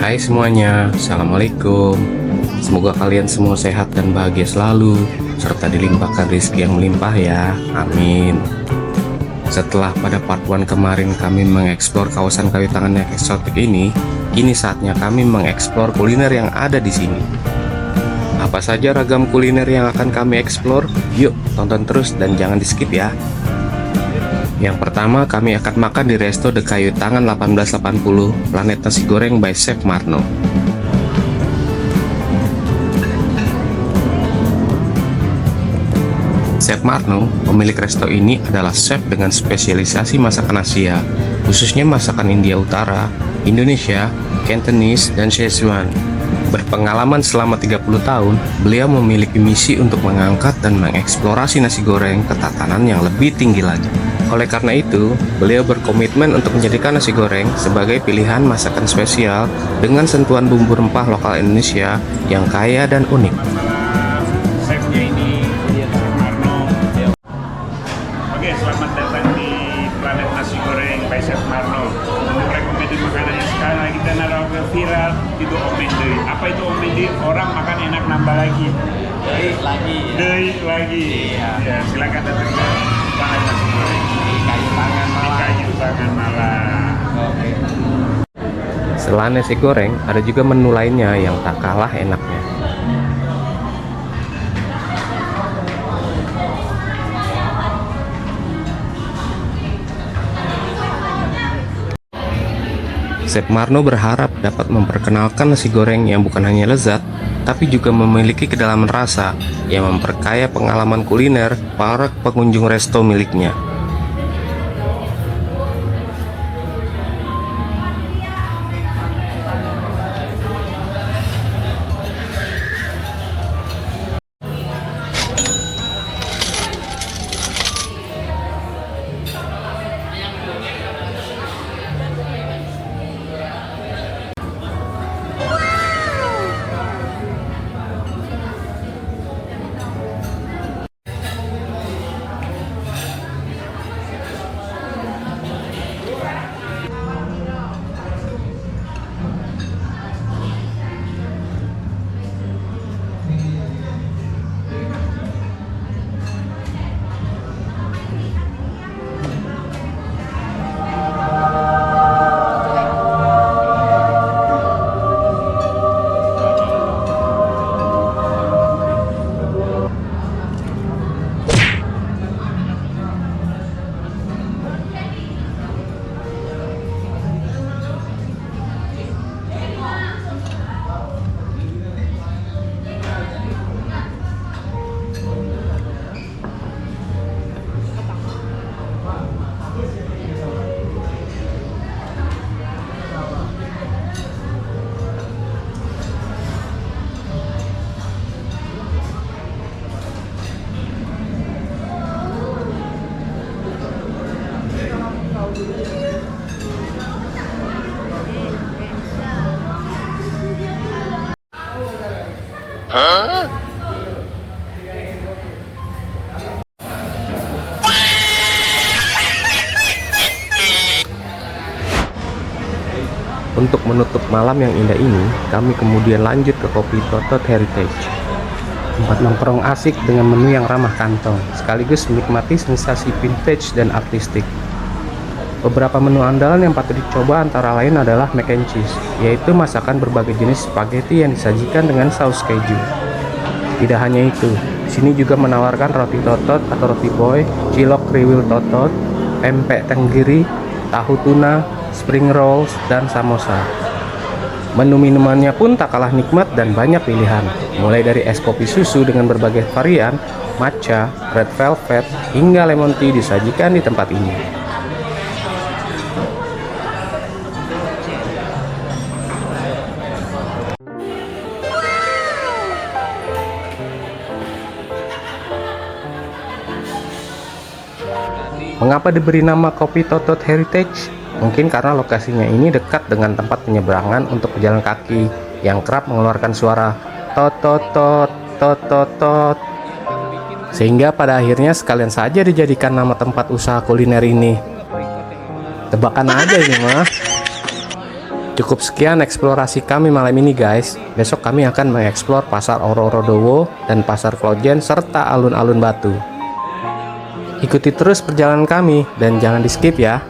Hai semuanya, Assalamualaikum. Semoga kalian semua sehat dan bahagia selalu, serta dilimpahkan rezeki yang melimpah ya, amin. Setelah pada part 1 kemarin kami mengeksplor kawasan kayu tangan yang eksotik ini, kini saatnya kami mengeksplor kuliner yang ada di sini. Apa saja ragam kuliner yang akan kami eksplor? Yuk, tonton terus dan jangan di skip ya. Yang pertama, kami akan makan di Resto The Kayu Tangan 1880, Planet Nasi Goreng by Chef Marno. Chef Marno, pemilik resto ini adalah chef dengan spesialisasi masakan Asia, khususnya masakan India Utara, Indonesia, Cantonese, dan Szechuan. Berpengalaman selama 30 tahun, beliau memiliki misi untuk mengangkat dan mengeksplorasi nasi goreng ke tatanan yang lebih tinggi lagi. Oleh karena itu, beliau berkomitmen untuk menjadikan nasi goreng sebagai pilihan masakan spesial dengan sentuhan bumbu rempah lokal Indonesia yang kaya dan unik. Chefnya ini Chef Marno. Oke, selamat datang di Planet Nasi Goreng by Chef Marno. Untuk rekomendasi makanan yang sekarang kita naruh viral itu omende. Apa itu omende? Orang makan enak nambah lagi. Dei lagi. Iya. Ya, silakan datang ke Planet Nasi Goreng Di kayu tangan di malah. Kayu Tangan Malang. Oke. Selain nasi goreng, ada juga menu lainnya yang tak kalah enaknya. Chef Marno berharap dapat memperkenalkan nasi goreng yang bukan hanya lezat, tapi juga memiliki kedalaman rasa yang memperkaya pengalaman kuliner para pengunjung resto miliknya. Untuk menutup malam yang indah ini, kami kemudian lanjut ke Kopi Totot Heritage, tempat nongkrong asik dengan menu yang ramah kantong, sekaligus menikmati sensasi vintage dan artistik. Beberapa menu andalan yang patut dicoba antara lain adalah mac and cheese, yaitu masakan berbagai jenis spaghetti yang disajikan dengan saus keju. Tidak hanya itu, di sini juga menawarkan roti totot atau roti boy, cilok kriwil totot, pempek tenggiri, tahu tuna, spring rolls, dan samosa. Menu minumannya pun tak kalah nikmat dan banyak pilihan, mulai dari es kopi susu dengan berbagai varian, matcha, red velvet, hingga lemon tea disajikan di tempat ini. Mengapa diberi nama Kopi Totot Heritage? Mungkin karena lokasinya ini dekat dengan tempat penyeberangan untuk pejalan kaki yang kerap mengeluarkan suara tot tot tot tot tot tot. Sehingga pada akhirnya sekalian saja dijadikan nama tempat usaha kuliner ini. Tebakan aja ini mah. Cukup sekian eksplorasi kami malam ini guys. Besok kami akan mengeksplor pasar Oro-Oro dan pasar Klojen serta alun-alun Batu. Ikuti terus perjalanan kami dan jangan di skip ya.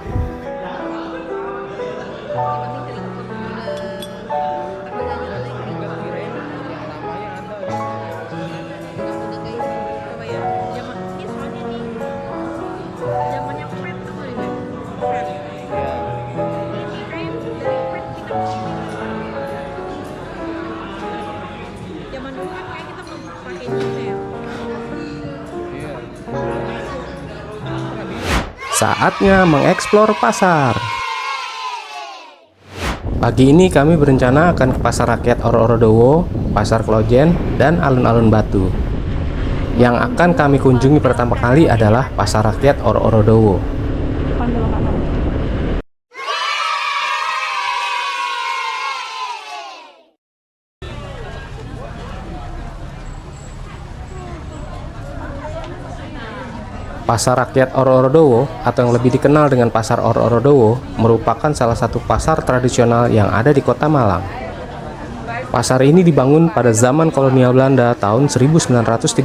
Saatnya mengeksplor pasar. Pagi ini kami berencana akan ke pasar rakyat Oro-Oro, pasar Klojen, dan alun-alun Batu. Yang akan kami kunjungi pertama kali adalah pasar rakyat Oro-Oro. Pasar rakyat Oro-Oro atau yang lebih dikenal dengan pasar Oro-Oro merupakan salah satu pasar tradisional yang ada di Kota Malang. Pasar ini dibangun pada zaman kolonial Belanda tahun 1932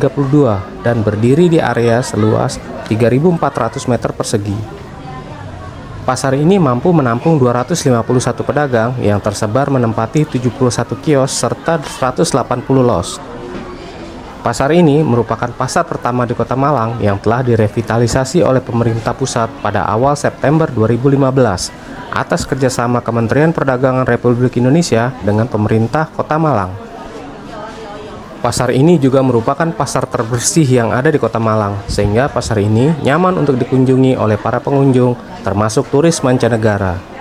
dan berdiri di area seluas 3.400 meter persegi. Pasar ini mampu menampung 251 pedagang yang tersebar menempati 71 kios serta 180 los. Pasar ini merupakan pasar pertama di Kota Malang yang telah direvitalisasi oleh pemerintah pusat pada awal September 2015 atas kerjasama Kementerian Perdagangan Republik Indonesia dengan pemerintah Kota Malang. Pasar ini juga merupakan pasar terbersih yang ada di Kota Malang, sehingga pasar ini nyaman untuk dikunjungi oleh para pengunjung, termasuk turis mancanegara.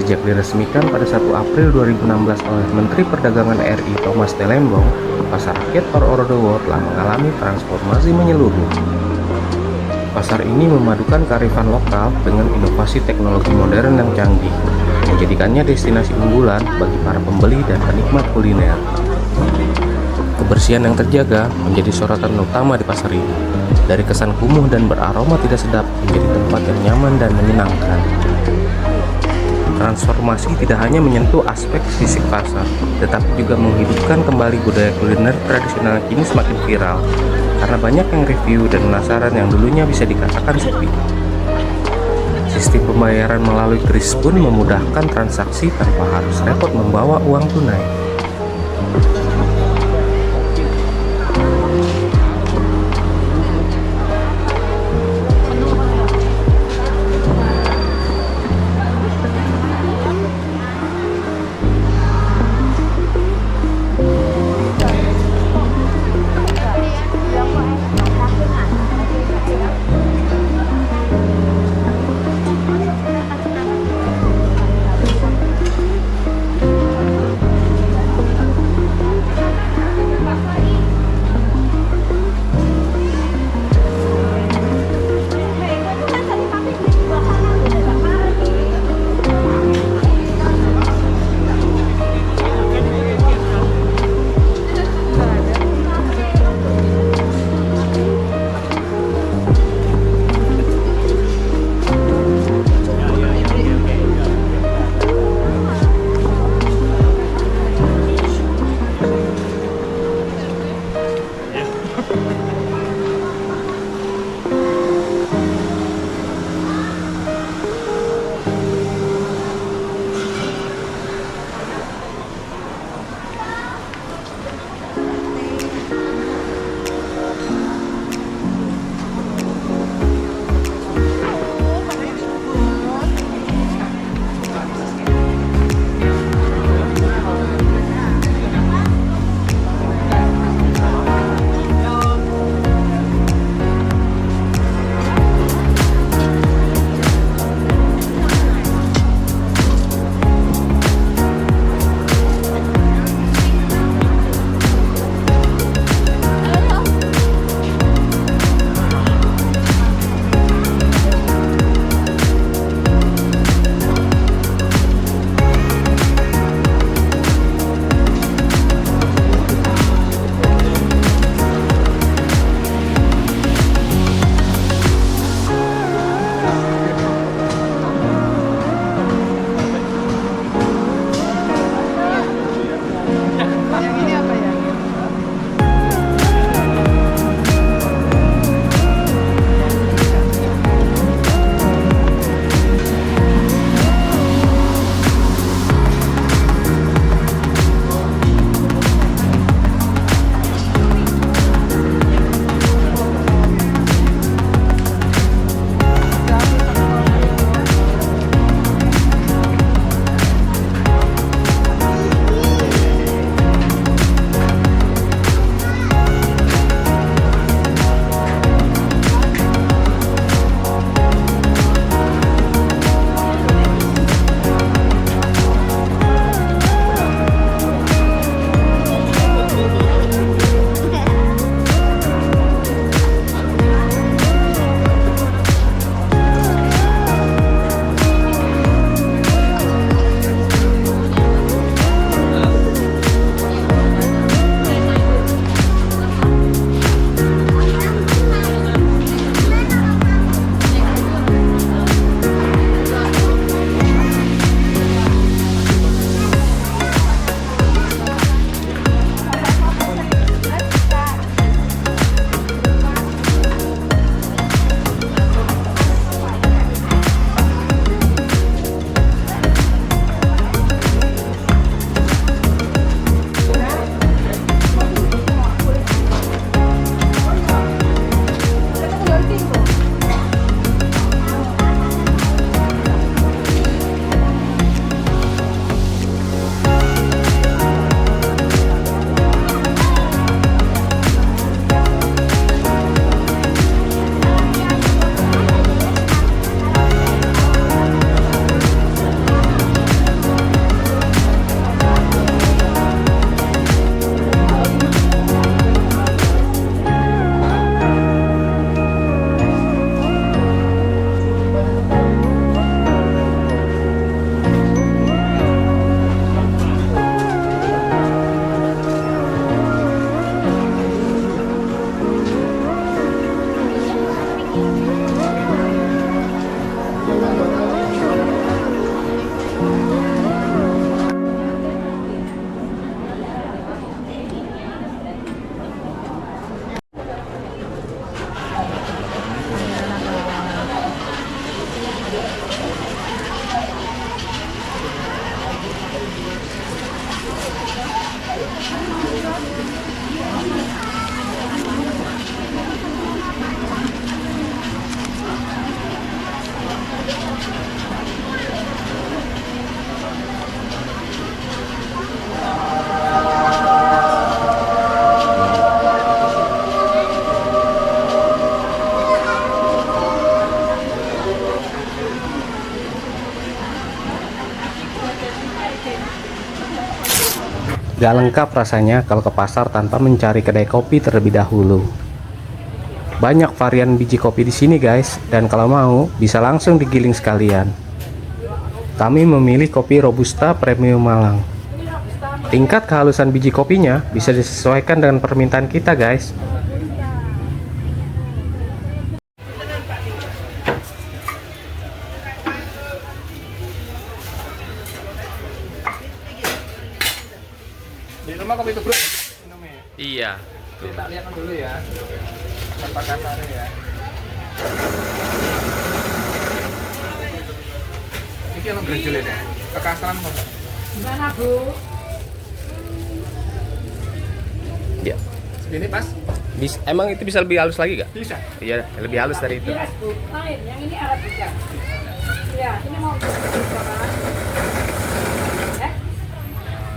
Sejak diresmikan pada 1 April 2016 oleh Menteri Perdagangan RI Thomas Telembong, pasar rakyat Oro-Oro telah mengalami transformasi menyeluruh. Pasar ini memadukan kearifan lokal dengan inovasi teknologi modern yang canggih, menjadikannya destinasi unggulan bagi para pembeli dan penikmat kuliner. Kebersihan yang terjaga menjadi sorotan utama di pasar ini. Dari kesan kumuh dan beraroma tidak sedap menjadi tempat yang nyaman dan menyenangkan. Transformasi tidak hanya menyentuh aspek fisik pasar, tetapi juga menghidupkan kembali budaya kuliner tradisional yang kini semakin viral, karena banyak yang review dan penasaran yang dulunya bisa dikatakan sepi. Sistem pembayaran melalui kris pun memudahkan transaksi tanpa harus repot membawa uang tunai. Gak lengkap rasanya kalau ke pasar tanpa mencari kedai kopi terlebih dahulu. Banyak varian biji kopi di sini guys, dan kalau mau bisa langsung digiling sekalian. Kami memilih kopi Robusta Premium Malang. Tingkat kehalusan biji kopinya bisa disesuaikan dengan permintaan kita guys. Di rumah kopi tubruk minumnya. Iya. Kita lihat dulu ya. Tanpa kasar ya. Ini yang berjul ya. Kekasaran kok. Gimana Bu? Ya. Segini pas? Emang itu bisa lebih halus lagi gak? Bisa. Iya, lebih halus dari itu. Yes Bu, lain. Yang ini Arabica. Ya, ini mau coba.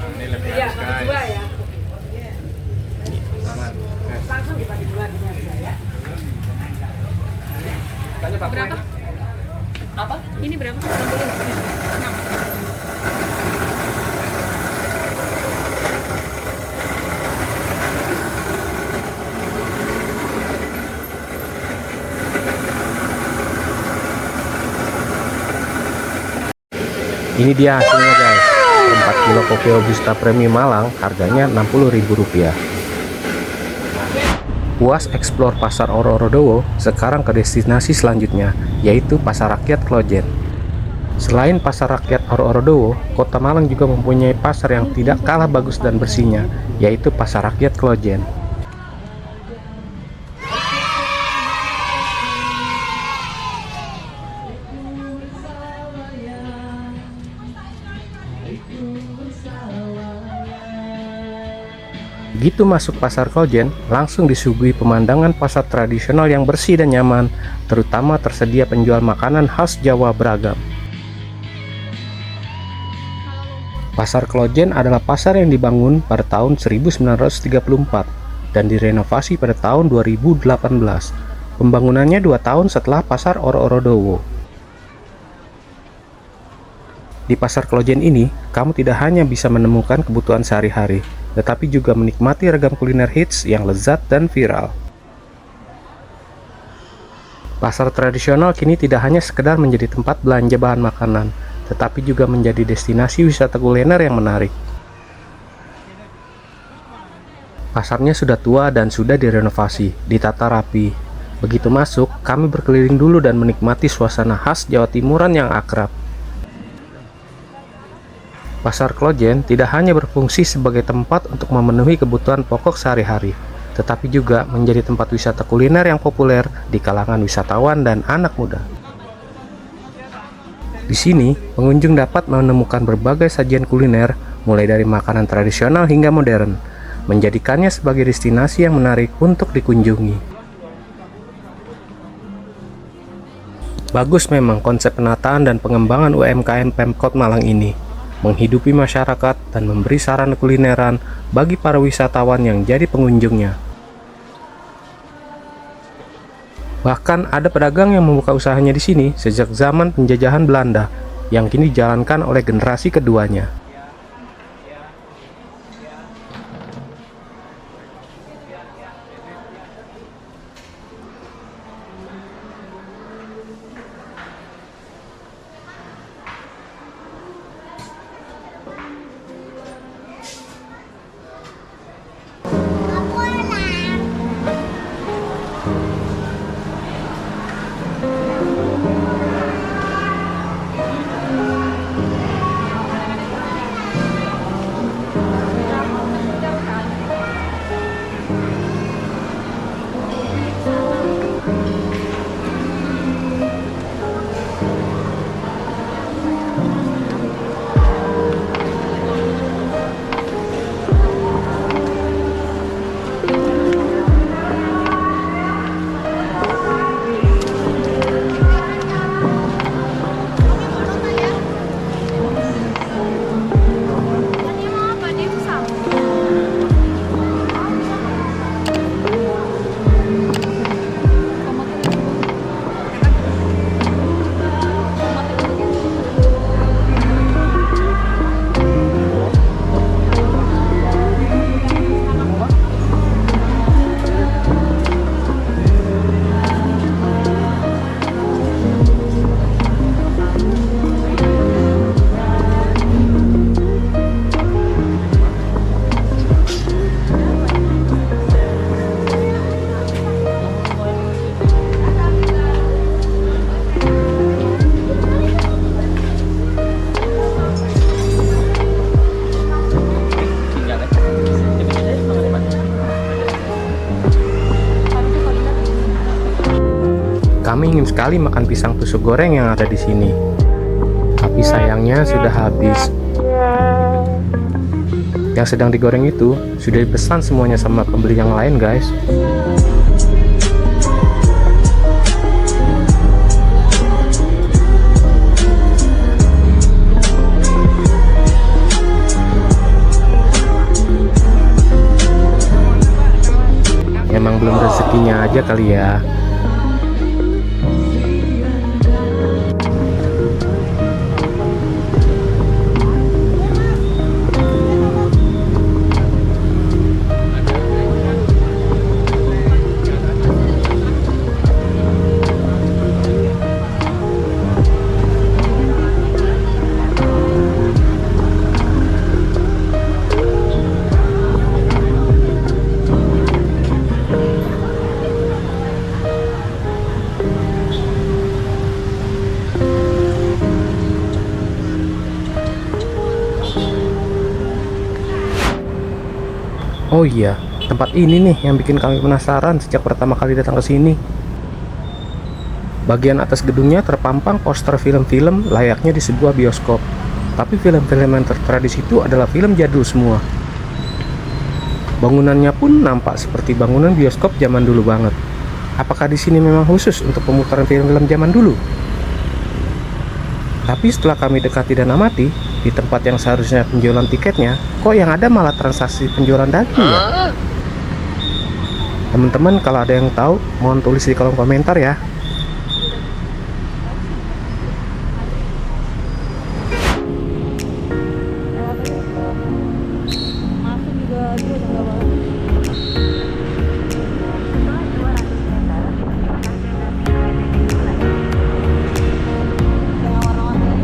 Ini lebih Iya, halus bagi dua guys. ya. Aman. Langsung dibagi dua ya. Tanya Pak Berapa? Apa? Ini berapa? 60. Ini dia hasilnya guys. 4 kilo kopi Robusta Premium Malang harganya Rp60.000. Puas eksplor pasar Oro-Oro-Dowo, sekarang ke destinasi selanjutnya, yaitu Pasar Rakyat Klojen. Selain Pasar Rakyat Oro-Oro-Dowo, Kota Malang juga mempunyai pasar yang tidak kalah bagus dan bersihnya, yaitu Pasar Rakyat Klojen. Begitu masuk pasar Klojen, langsung disuguhi pemandangan pasar tradisional yang bersih dan nyaman, terutama tersedia penjual makanan khas Jawa beragam. Pasar Klojen adalah pasar yang dibangun pada tahun 1934 dan direnovasi pada tahun 2018. Pembangunannya 2 tahun setelah pasar Oro-Oro-Dowo. Di pasar Klojen ini, kamu tidak hanya bisa menemukan kebutuhan sehari-hari, tetapi juga menikmati ragam kuliner hits yang lezat dan viral. Pasar tradisional kini tidak hanya sekedar menjadi tempat belanja bahan makanan, tetapi juga menjadi destinasi wisata kuliner yang menarik. Pasarnya sudah tua dan sudah direnovasi, ditata rapi. Begitu masuk, kami berkeliling dulu dan menikmati suasana khas Jawa Timuran yang akrab. Pasar Klojen tidak hanya berfungsi sebagai tempat untuk memenuhi kebutuhan pokok sehari-hari, tetapi juga menjadi tempat wisata kuliner yang populer di kalangan wisatawan dan anak muda. Di sini, pengunjung dapat menemukan berbagai sajian kuliner, mulai dari makanan tradisional hingga modern, menjadikannya sebagai destinasi yang menarik untuk dikunjungi. Bagus memang konsep penataan dan pengembangan UMKM Pemkot Malang ini, menghidupi masyarakat dan memberi sarana kulineran bagi para wisatawan yang jadi pengunjungnya. Bahkan ada pedagang yang membuka usahanya di sini sejak zaman penjajahan Belanda, yang kini dijalankan oleh generasi keduanya. Kami ingin sekali makan pisang tusuk goreng yang ada di sini. Tapi sayangnya sudah habis. Yang sedang digoreng itu sudah dipesan semuanya sama pembeli yang lain, guys. Emang belum rezekinya aja kali ya. Oh iya, tempat ini nih yang bikin kami penasaran sejak pertama kali datang ke sini. Bagian atas gedungnya terpampang poster film-film layaknya di sebuah bioskop. Tapi film-film yang tertera di situ adalah film jadul semua. Bangunannya pun nampak seperti bangunan bioskop zaman dulu banget. Apakah di sini memang khusus untuk pemutaran film-film zaman dulu? Tapi setelah kami dekati dan amati, di tempat yang seharusnya penjualan tiketnya, kok yang ada malah transaksi penjualan daging ya? Teman-teman kalau ada yang tahu, mohon tulis di kolom komentar ya. Masuk juga dia udah nggak bawa. Yang warna-warni.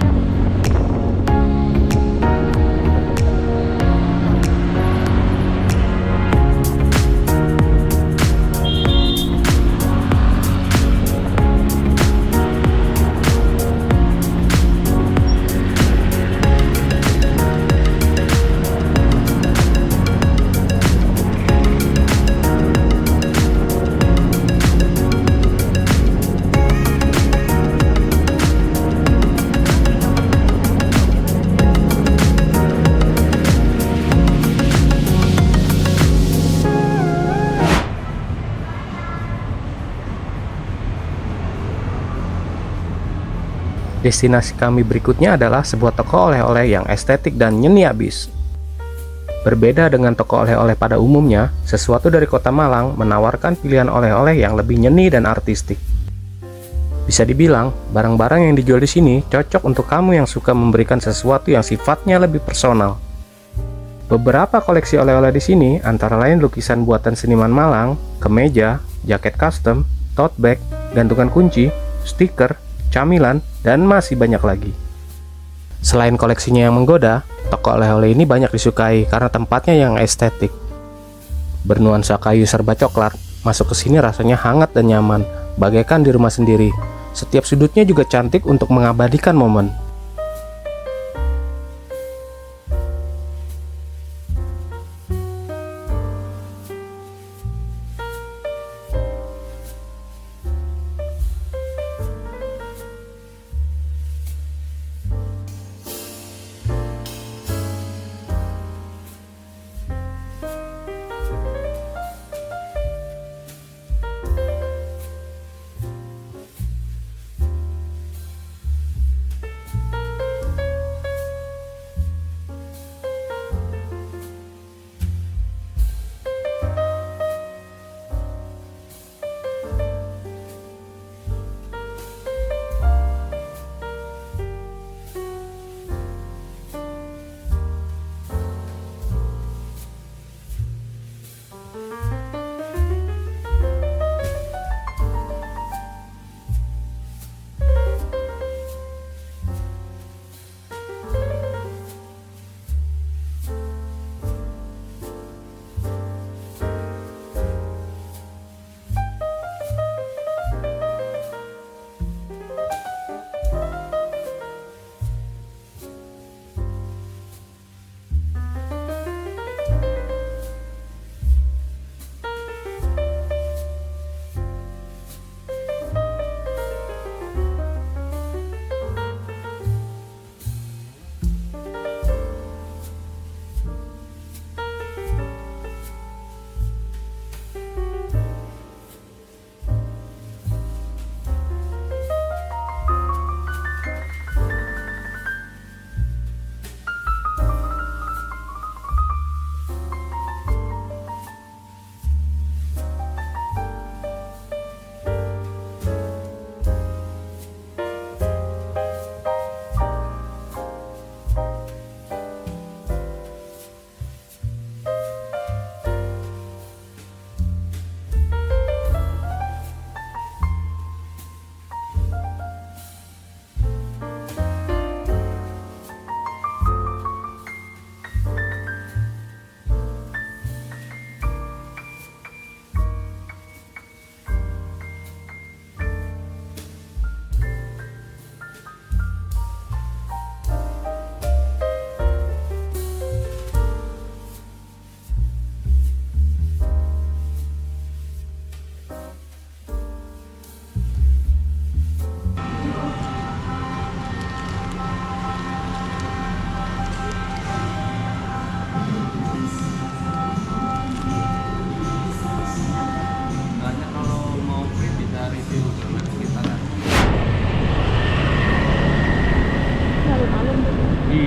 Destinasi kami berikutnya adalah sebuah toko oleh-oleh yang estetik dan nyeni abis. Berbeda dengan toko oleh-oleh pada umumnya, sesuatu dari kota Malang menawarkan pilihan oleh-oleh yang lebih nyeni dan artistik. Bisa dibilang, barang-barang yang dijual di sini cocok untuk kamu yang suka memberikan sesuatu yang sifatnya lebih personal. Beberapa koleksi oleh-oleh di sini antara lain lukisan buatan seniman Malang, kemeja, jaket custom, tote bag, gantungan kunci, stiker, camilan, dan masih banyak lagi. Selain koleksinya yang menggoda, toko oleh-oleh ini banyak disukai karena tempatnya yang estetik. Bernuansa kayu serba coklat, masuk ke sini rasanya hangat dan nyaman, bagaikan di rumah sendiri. Setiap sudutnya juga cantik untuk mengabadikan momen.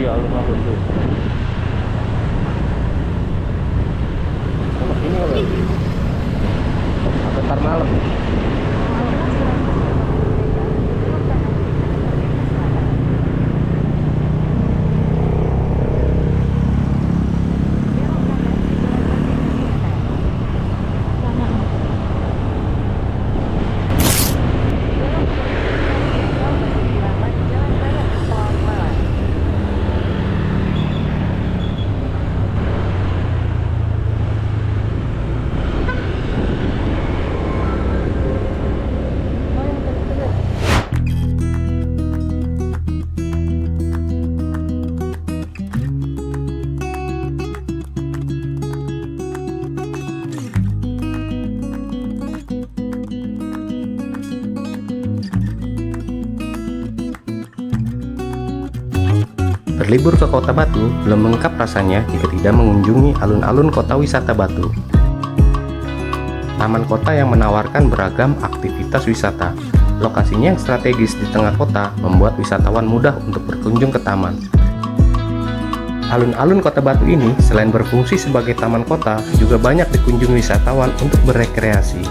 Iya, alun-alun tuh. Sama sini apa? Atau ntar malam. Berlibur ke Kota Batu belum lengkap rasanya jika tidak mengunjungi alun-alun kota wisata Batu. Taman kota yang menawarkan beragam aktivitas wisata. Lokasinya yang strategis di tengah kota membuat wisatawan mudah untuk berkunjung ke taman. Alun-alun Kota Batu ini selain berfungsi sebagai taman kota, juga banyak dikunjungi wisatawan untuk berekreasi.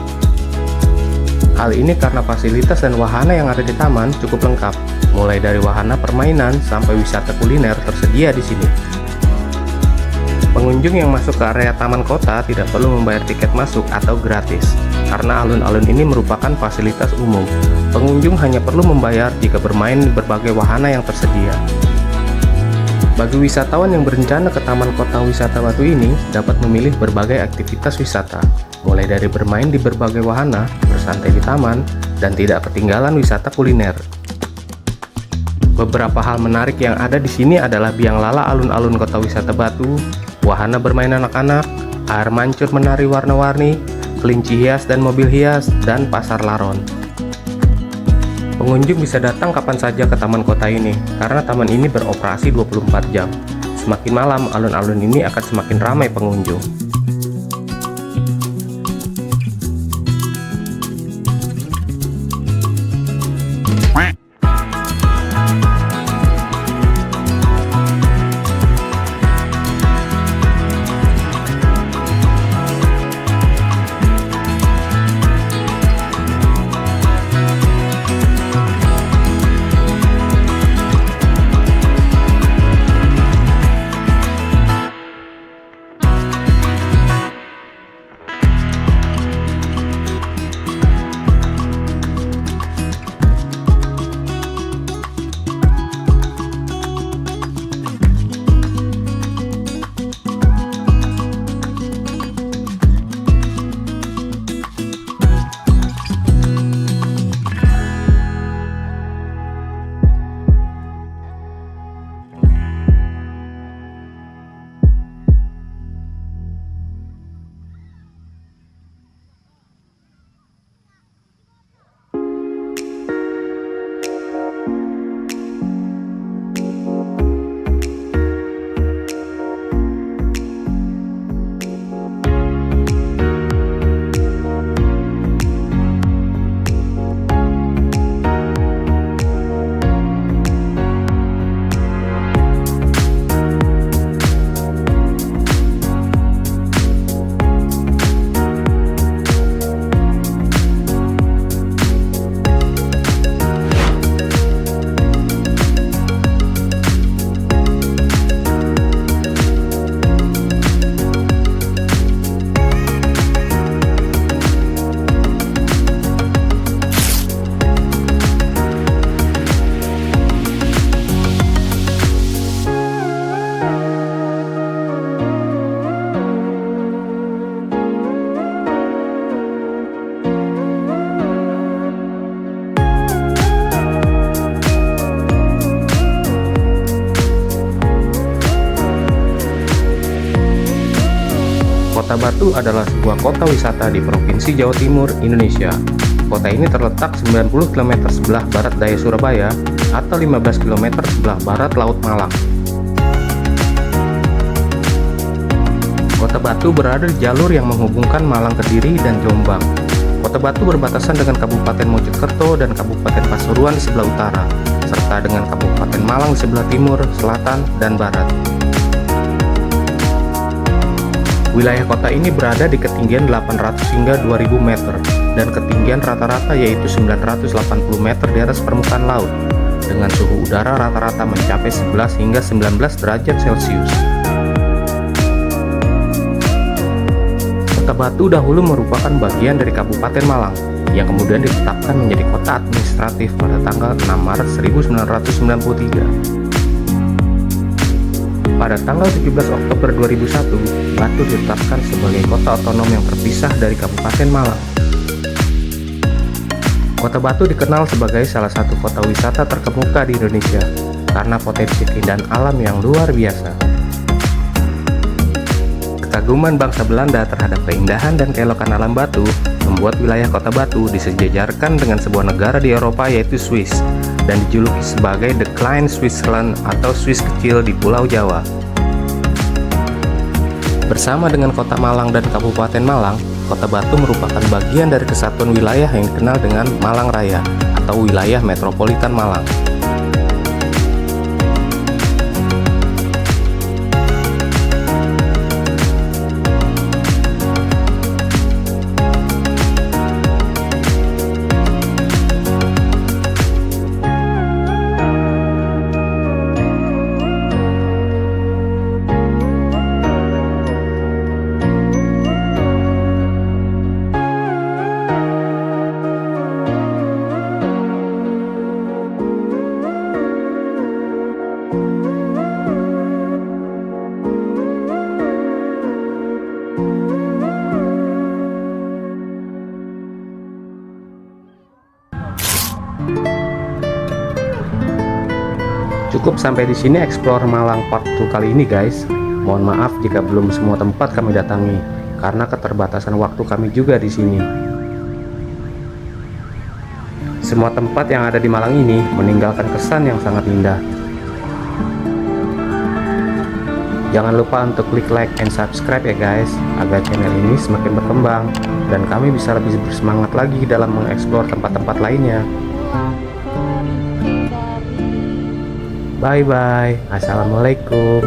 Hal ini karena fasilitas dan wahana yang ada di taman cukup lengkap. Mulai dari wahana permainan sampai wisata kuliner tersedia di sini. Pengunjung yang masuk ke area taman kota tidak perlu membayar tiket masuk atau gratis, karena alun-alun ini merupakan fasilitas umum. Pengunjung hanya perlu membayar jika bermain di berbagai wahana yang tersedia. Bagi wisatawan yang berencana ke Taman Kota Wisata Batu ini, dapat memilih berbagai aktivitas wisata, mulai dari bermain di berbagai wahana, bersantai di taman, dan tidak ketinggalan wisata kuliner. Beberapa hal menarik yang ada di sini adalah biang lala alun-alun Kota Wisata Batu, wahana bermain anak-anak, air mancur menari warna-warni, kelinci hias dan mobil hias, dan pasar laron. Pengunjung bisa datang kapan saja ke taman kota ini, karena taman ini beroperasi 24 jam. Semakin malam, alun-alun ini akan semakin ramai pengunjung. Kota Batu adalah sebuah kota wisata di Provinsi Jawa Timur, Indonesia. Kota ini terletak 90 km sebelah barat daya Surabaya atau 15 km sebelah barat Laut Malang. Kota Batu berada di jalur yang menghubungkan Malang, Kediri, dan Jombang. Kota Batu berbatasan dengan Kabupaten Mojokerto dan Kabupaten Pasuruan di sebelah utara. serta dengan Kabupaten Malang di sebelah timur, selatan, dan barat. Wilayah kota ini berada di ketinggian 800 hingga 2000 meter dan ketinggian rata-rata yaitu 980 meter di atas permukaan laut, dengan suhu udara rata-rata mencapai 11 hingga 19 derajat Celcius. Kota Batu dahulu merupakan bagian dari Kabupaten Malang, yang kemudian ditetapkan menjadi kota administratif pada tanggal 6 Maret 1993. Pada tanggal 17 Oktober 2001, Batu ditetapkan sebagai kota otonom yang terpisah dari Kabupaten Malang. Kota Batu dikenal sebagai salah satu kota wisata terkemuka di Indonesia karena potensi keindahan alam yang luar biasa. Kekaguman bangsa Belanda terhadap keindahan dan keelokan alam Batu membuat wilayah kota Batu disejajarkan dengan sebuah negara di Eropa yaitu Swiss dan dijuluki sebagai The Klein Switzerland atau Swiss kecil di Pulau Jawa. Bersama dengan kota Malang dan Kabupaten Malang, kota Batu merupakan bagian dari kesatuan wilayah yang dikenal dengan Malang Raya atau wilayah metropolitan Malang. Cukup sampai di sini Explore Malang Part 2 kali ini guys. Mohon maaf jika belum semua tempat kami datangi karena keterbatasan waktu kami juga di sini. Semua tempat yang ada di Malang ini meninggalkan kesan yang sangat indah. Jangan lupa untuk klik like and subscribe ya guys, agar channel ini semakin berkembang dan kami bisa lebih bersemangat lagi dalam mengeksplor tempat-tempat lainnya. Bye bye. Assalamualaikum.